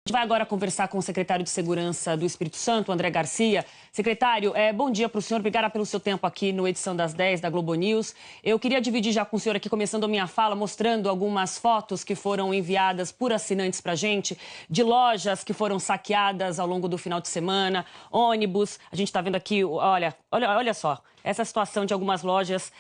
gente vai agora conversar com o secretário de Segurança do Espírito Santo, André Garcia. Secretário, bom dia para o senhor. Obrigada pelo seu tempo aqui no Edição das 10 da Globo News. Eu queria dividir já com o senhor aqui, começando a minha fala, mostrando algumas fotos que foram enviadas por assinantes para a gente, de lojas que foram saqueadas ao longo do final de semana, ônibus. A gente está vendo aqui, olha só, essa situação de algumas lojas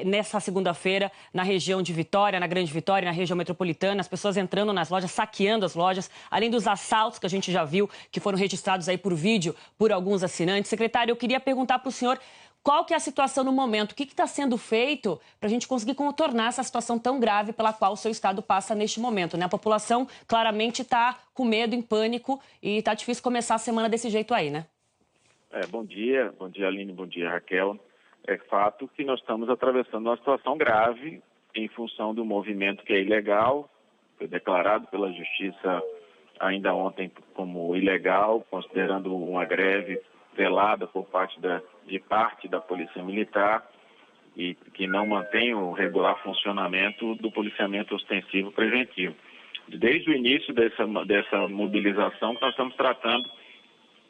nessa segunda-feira na região de Vitória, na Grande Vitória, na região metropolitana, as pessoas entrando nas lojas, saqueando as lojas, além dos assaltos que a gente já viu, que foram registrados aí por vídeo por alguns assinantes. Secretário, eu queria perguntar para o senhor qual que é a situação no momento, o que está sendo feito para a gente conseguir contornar essa situação tão grave pela qual o seu estado passa neste momento, né? A população claramente está com medo, em pânico e está difícil começar a semana desse jeito aí, né? Bom dia Aline, bom dia Raquel. É fato que nós estamos atravessando uma situação grave em função do movimento que é ilegal, foi declarado pela Justiça ainda ontem como ilegal, considerando uma greve velada por parte da Polícia Militar e que não mantém o regular funcionamento do policiamento ostensivo preventivo. Desde o início dessa mobilização, nós estamos tratando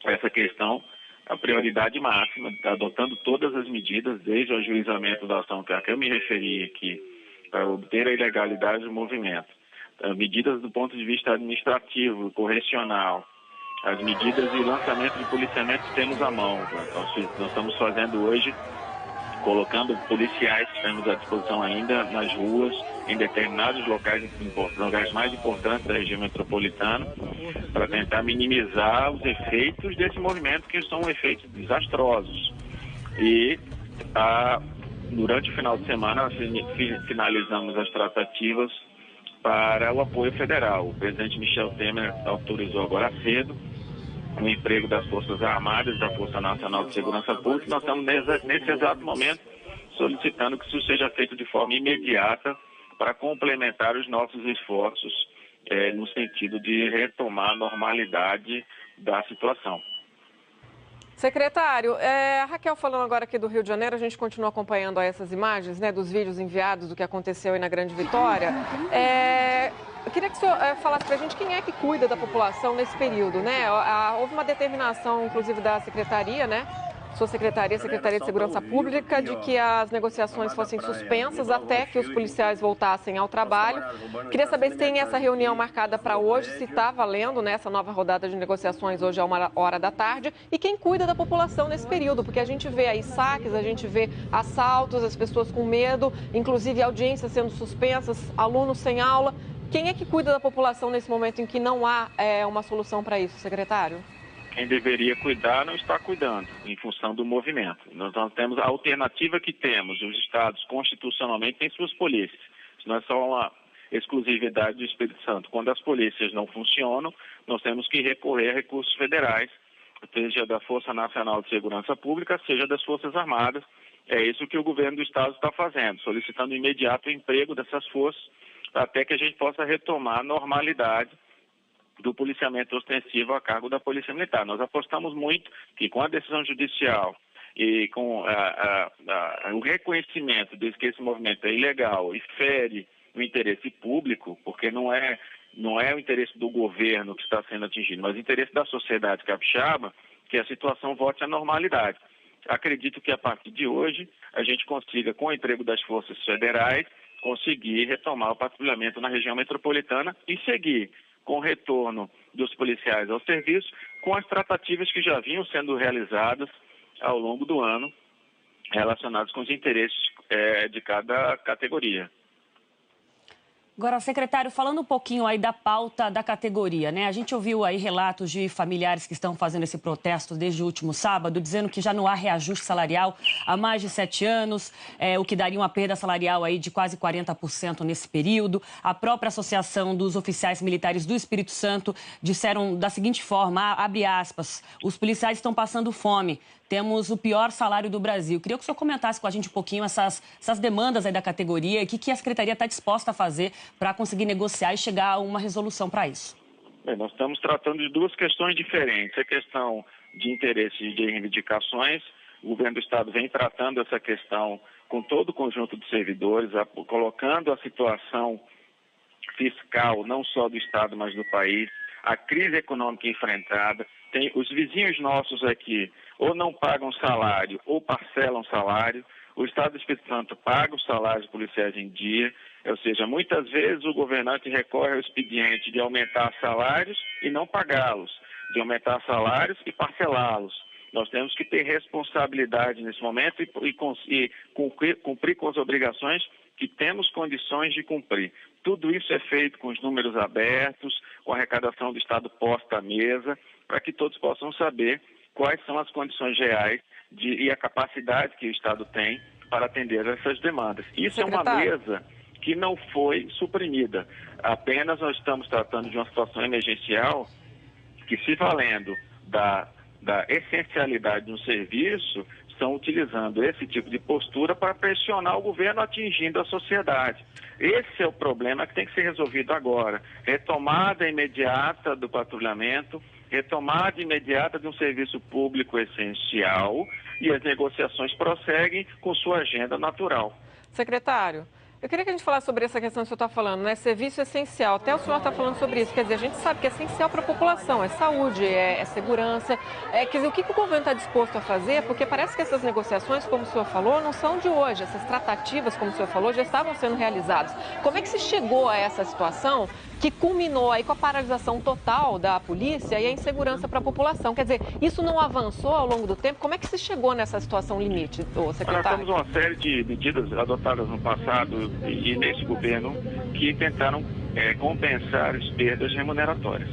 essa questão a prioridade máxima, adotando todas as medidas, desde o ajuizamento da ação que eu me referi aqui, para obter a ilegalidade do movimento. Medidas do ponto de vista administrativo, correcional, as medidas de lançamento de policiamento que temos à mão. Nós estamos fazendo hoje, colocando policiais que temos à disposição ainda nas ruas, em determinados locais mais importantes da região metropolitana, para tentar minimizar os efeitos desse movimento, que são efeitos desastrosos. E durante o final de semana, nós finalizamos as tratativas para o apoio federal. O presidente Michel Temer autorizou agora cedo o emprego das Forças Armadas, da Força Nacional de Segurança Pública. Nós estamos, nesse exato momento, solicitando que isso seja feito de forma imediata para complementar os nossos esforços no sentido de retomar a normalidade da situação. Secretário, a Raquel falando agora aqui do Rio de Janeiro, a gente continua acompanhando essas imagens, né, dos vídeos enviados do que aconteceu aí na Grande Vitória. Eu queria que o senhor falasse para a gente quem é que cuida da população nesse período, né? Houve uma determinação, inclusive, da Secretaria, né? Sua Secretaria de Segurança Pública, de que as negociações fossem suspensas até que os policiais voltassem ao trabalho. Queria saber se tem essa reunião marcada para hoje, se está valendo, né, essa nova rodada de negociações hoje a 1h da tarde, e quem cuida da população nesse período, porque a gente vê aí saques, a gente vê assaltos, as pessoas com medo, inclusive audiências sendo suspensas, alunos sem aula. Quem é que cuida da população nesse momento em que não há uma solução para isso, secretário? Quem deveria cuidar não está cuidando, em função do movimento. Nós temos a alternativa que temos, os estados constitucionalmente têm suas polícias. Isso não é só uma exclusividade do Espírito Santo. Quando as polícias não funcionam, nós temos que recorrer a recursos federais, seja da Força Nacional de Segurança Pública, seja das Forças Armadas. É isso que o governo do estado está fazendo, solicitando imediato o emprego dessas forças, até que a gente possa retomar a normalidade do policiamento ostensivo a cargo da Polícia Militar. Nós apostamos muito que com a decisão judicial e com o reconhecimento de que esse movimento é ilegal e fere o interesse público, porque não é o interesse do governo que está sendo atingido, mas o interesse da sociedade capixaba, que a situação volte à normalidade. Acredito que a partir de hoje a gente consiga, com o emprego das forças federais, conseguir retomar o patrulhamento na região metropolitana e seguir com o retorno dos policiais ao serviço, com as tratativas que já vinham sendo realizadas ao longo do ano, relacionadas com os interesses de cada categoria. Agora, secretário, falando um pouquinho aí da pauta da categoria, né? A gente ouviu aí relatos de familiares que estão fazendo esse protesto desde o último sábado, dizendo que já não há reajuste salarial há mais de 7 anos, o que daria uma perda salarial aí de quase 40% nesse período. A própria Associação dos Oficiais Militares do Espírito Santo disseram da seguinte forma, abre aspas, os policiais estão passando fome. Temos o pior salário do Brasil. Queria que o senhor comentasse com a gente um pouquinho essas demandas aí da categoria e o que a Secretaria está disposta a fazer para conseguir negociar e chegar a uma resolução para isso. Bem, nós estamos tratando de duas questões diferentes. A questão de interesse e de reivindicações. O governo do Estado vem tratando essa questão com todo o conjunto de servidores, colocando a situação fiscal, não só do Estado, mas do país, a crise econômica enfrentada, tem os vizinhos nossos aqui ou não pagam salário ou parcelam salário, o Estado do Espírito Santo paga os salários policiais em dia, ou seja, muitas vezes o governante recorre ao expediente de aumentar salários e não pagá-los, de aumentar salários e parcelá-los. Nós temos que ter responsabilidade nesse momento e cumprir com as obrigações que temos condições de cumprir. Tudo isso é feito com os números abertos, com a arrecadação do Estado posta à mesa, para que todos possam saber quais são as condições reais e a capacidade que o Estado tem para atender essas demandas. Isso é uma mesa que não foi suprimida. Apenas nós estamos tratando de uma situação emergencial que, se valendo da essencialidade do serviço, estão utilizando esse tipo de postura para pressionar o governo, atingindo a sociedade. Esse é o problema que tem que ser resolvido agora. Retomada imediata do patrulhamento, retomada imediata de um serviço público essencial, e as negociações prosseguem com sua agenda natural. Secretário, eu queria que a gente falasse sobre essa questão que o senhor está falando, né? Serviço essencial. Até o senhor está falando sobre isso. Quer dizer, a gente sabe que é essencial para a população, é saúde, é segurança. Quer dizer, o que o governo está disposto a fazer? Porque parece que essas negociações, como o senhor falou, não são de hoje. Essas tratativas, como o senhor falou, já estavam sendo realizadas. Como é que se chegou a essa situação que culminou aí com a paralisação total da polícia e a insegurança para a população? Quer dizer, isso não avançou ao longo do tempo? Como é que se chegou nessa situação limite, secretário? Nós temos uma série de medidas adotadas no passado e nesse governo que tentaram compensar as perdas remuneratórias.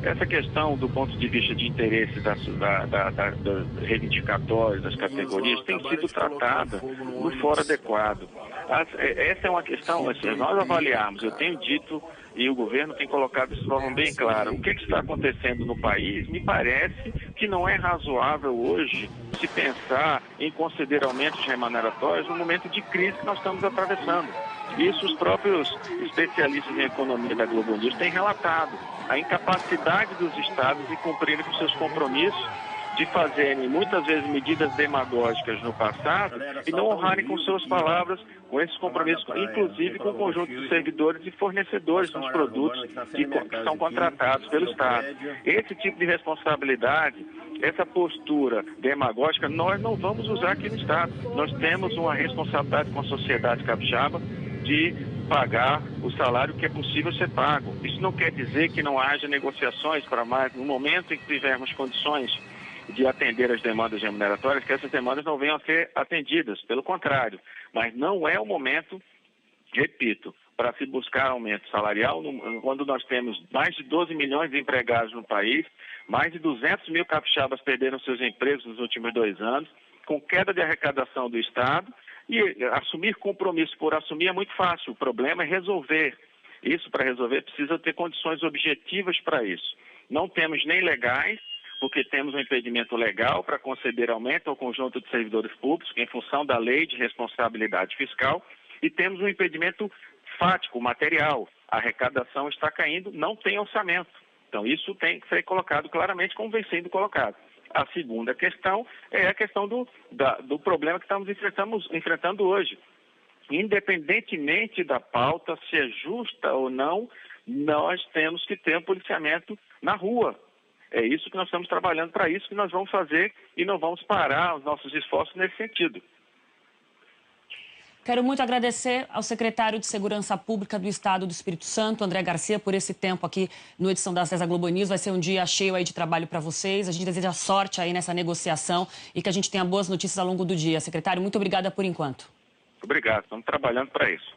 Essa questão, do ponto de vista de interesse das reivindicatórias, das categorias, tem sido tratada no foro adequado. Essa é uma questão, assim, nós avaliamos, eu tenho dito, e o governo tem colocado isso de forma bem clara, o que está acontecendo no país. Me parece que não é razoável hoje se pensar em conceder aumentos remuneratórios no momento de crise que nós estamos atravessando. Isso os próprios especialistas em economia da Globo News têm relatado. A incapacidade dos estados de cumprirem com seus compromissos, de fazerem muitas vezes medidas demagógicas no passado e não honrarem com suas palavras, com esses compromissos, inclusive com o conjunto de servidores e fornecedores dos produtos que são contratados pelo Estado. Esse tipo de responsabilidade, essa postura demagógica, nós não vamos usar aqui no Estado. Nós temos uma responsabilidade com a sociedade capixaba de pagar o salário que é possível ser pago. Isso não quer dizer que não haja negociações para mais, no momento em que tivermos condições de atender as demandas remuneratórias, que essas demandas não venham a ser atendidas, pelo contrário. Mas não é o momento, repito, para se buscar aumento salarial, quando nós temos mais de 12 milhões de empregados no país, mais de 200 mil capixabas perderam seus empregos nos últimos 2 anos, com queda de arrecadação do Estado, e assumir compromisso por assumir é muito fácil. O problema é resolver. Isso, para resolver, precisa ter condições objetivas para isso. Não temos nem legais, porque temos um impedimento legal para conceder aumento ao conjunto de servidores públicos, em função da lei de responsabilidade fiscal, e temos um impedimento fático, material. A arrecadação está caindo, não tem orçamento. Então, isso tem que ser colocado claramente como vem sendo colocado. A segunda questão é a questão do problema que estamos enfrentando hoje. Independentemente da pauta, se é justa ou não, nós temos que ter um policiamento na rua. É isso que nós estamos trabalhando, para isso que nós vamos fazer, e não vamos parar os nossos esforços nesse sentido. Quero muito agradecer ao secretário de Segurança Pública do Estado do Espírito Santo, André Garcia, por esse tempo aqui no Edição das 10 da Globo News. Vai ser um dia cheio aí de trabalho para vocês. A gente deseja sorte aí nessa negociação e que a gente tenha boas notícias ao longo do dia. Secretário, muito obrigada por enquanto. Obrigado, estamos trabalhando para isso.